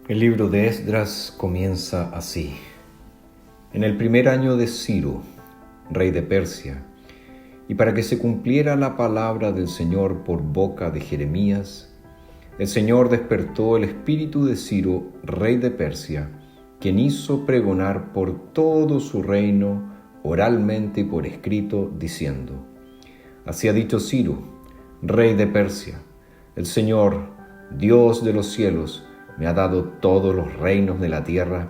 El libro de Esdras comienza así. En el primer año de Ciro, rey de Persia, y para que se cumpliera la palabra del Señor por boca de Jeremías, el Señor despertó el espíritu de Ciro, rey de Persia, quien hizo pregonar por todo su reino, oralmente y por escrito, diciendo: Así ha dicho Ciro, rey de Persia: el Señor, Dios de los cielos, me ha dado todos los reinos de la tierra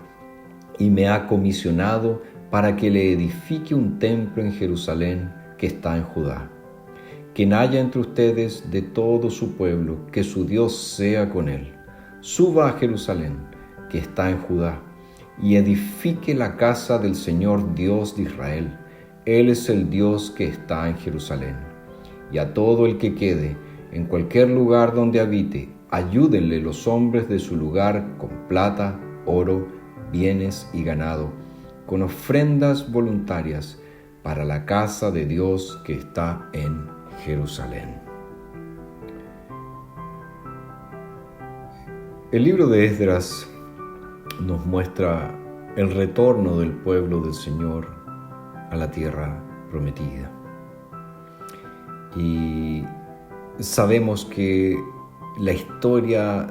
y me ha comisionado para que le edifique un templo en Jerusalén que está en Judá. Quien haya entre ustedes de todo su pueblo, que su Dios sea con él, suba a Jerusalén, que está en Judá, y edifique la casa del Señor Dios de Israel. Él es el Dios que está en Jerusalén. Y a todo el que quede en cualquier lugar donde habite, ayúdenle los hombres de su lugar con plata, oro, bienes y ganado, con ofrendas voluntarias para la casa de Dios que está en Jerusalén. El libro de Esdras nos muestra el retorno del pueblo del Señor a la tierra prometida. Y sabemos que la historia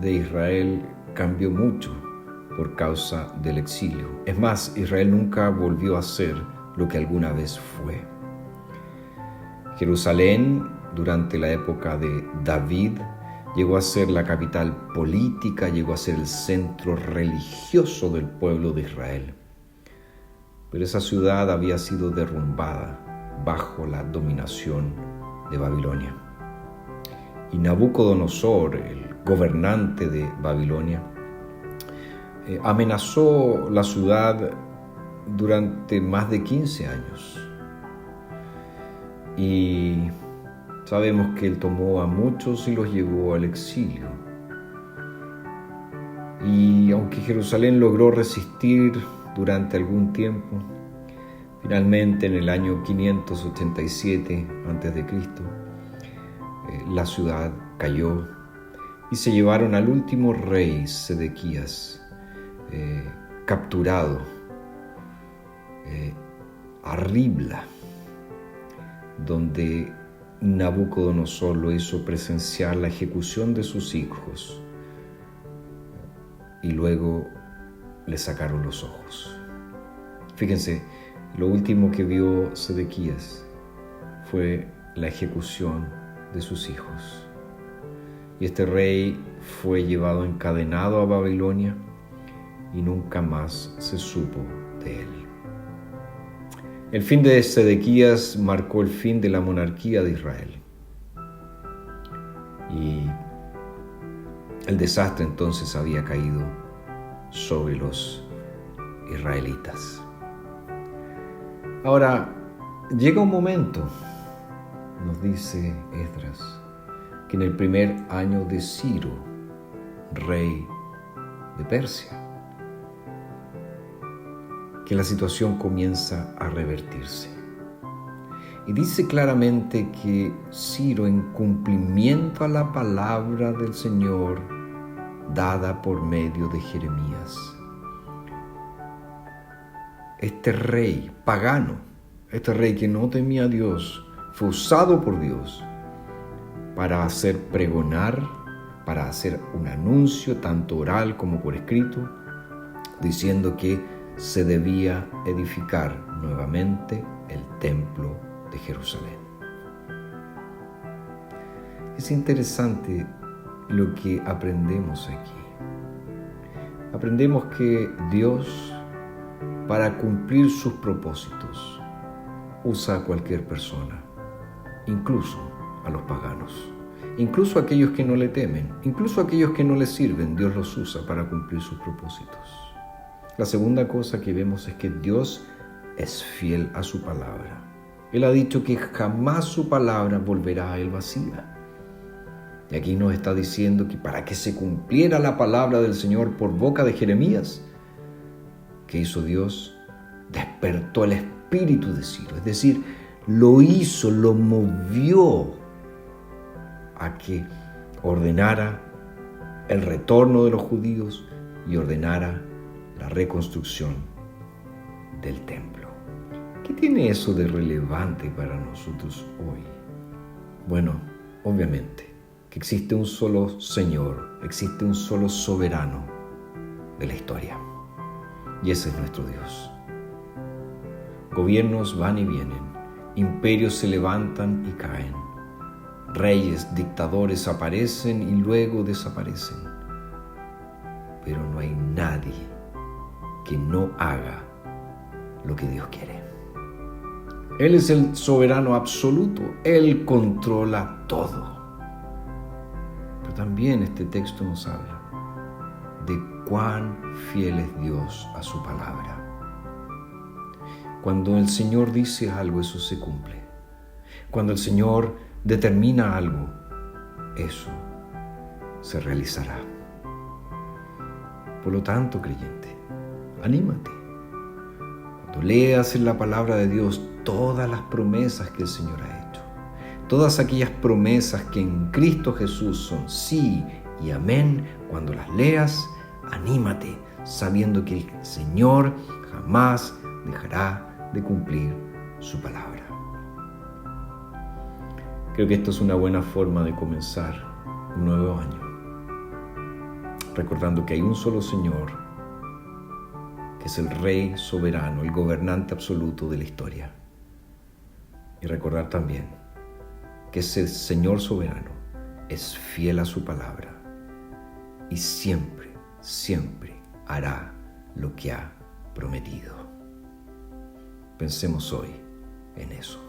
de Israel cambió mucho por causa del exilio. Es más, Israel nunca volvió a ser lo que alguna vez fue. Jerusalén, durante la época de David, llegó a ser la capital política, llegó a ser el centro religioso del pueblo de Israel. Pero esa ciudad había sido derrumbada bajo la dominación de Babilonia. Y Nabucodonosor, el gobernante de Babilonia, amenazó la ciudad durante más de 15 años. Y sabemos que él tomó a muchos y los llevó al exilio. Y aunque Jerusalén logró resistir durante algún tiempo, finalmente en el año 587 a.C., la ciudad cayó y se llevaron al último rey, Sedequías, capturado a Ribla, donde Nabucodonosor lo hizo presenciar la ejecución de sus hijos y luego le sacaron los ojos. Fíjense, lo último que vio Sedequías fue la ejecución de sus hijos. Y este rey fue llevado encadenado a Babilonia y nunca más se supo de él. El fin de Sedequías marcó el fin de la monarquía de Israel. Y el desastre entonces había caído sobre los israelitas. Ahora, llega un momento, nos dice Esdras, que en el primer año de Ciro, rey de Persia, que la situación comienza a revertirse. Y dice claramente que Ciro, en cumplimiento a la palabra del Señor dada por medio de Jeremías, este rey pagano, este rey que no temía a Dios, fue usado por Dios para hacer pregonar, para hacer un anuncio tanto oral como por escrito, diciendo que se debía edificar nuevamente el templo de Jerusalén. Es interesante lo que aprendemos aquí. Aprendemos que Dios, para cumplir sus propósitos, usa a cualquier persona, incluso a los paganos, incluso a aquellos que no le temen, incluso a aquellos que no le sirven. Dios los usa para cumplir sus propósitos. La segunda cosa que vemos es que Dios es fiel a su palabra. Él ha dicho que jamás su palabra volverá a él vacía. Y aquí nos está diciendo que para que se cumpliera la palabra del Señor por boca de Jeremías, ¿qué hizo Dios? Despertó el espíritu de Ciro, es decir, lo hizo, lo movió a que ordenara el retorno de los judíos y ordenara la reconstrucción del templo. ¿Qué tiene eso de relevante para nosotros hoy? Bueno, obviamente, que existe un solo Señor, existe un solo soberano de la historia. Y ese es nuestro Dios. Gobiernos van y vienen, imperios se levantan y caen, reyes, dictadores aparecen y luego desaparecen. Pero no hay nadie que no haga lo que Dios quiere. Él es el soberano absoluto, Él controla todo. Pero también este texto nos habla de cuán fiel es Dios a su palabra. Cuando el Señor dice algo, eso se cumple. Cuando el Señor determina algo, eso se realizará. Por lo tanto, creyente, anímate. Cuando leas en la palabra de Dios todas las promesas que el Señor ha hecho, todas aquellas promesas que en Cristo Jesús son sí y amén, cuando las leas, anímate, sabiendo que el Señor jamás dejará de cumplir su palabra. Creo que esto es una buena forma de comenzar un nuevo año, recordando que hay un solo Señor, que es el Rey soberano, el gobernante absoluto de la historia. Y recordar también que ese Señor soberano es fiel a su palabra y siempre, siempre hará lo que ha prometido. Pensemos hoy en eso.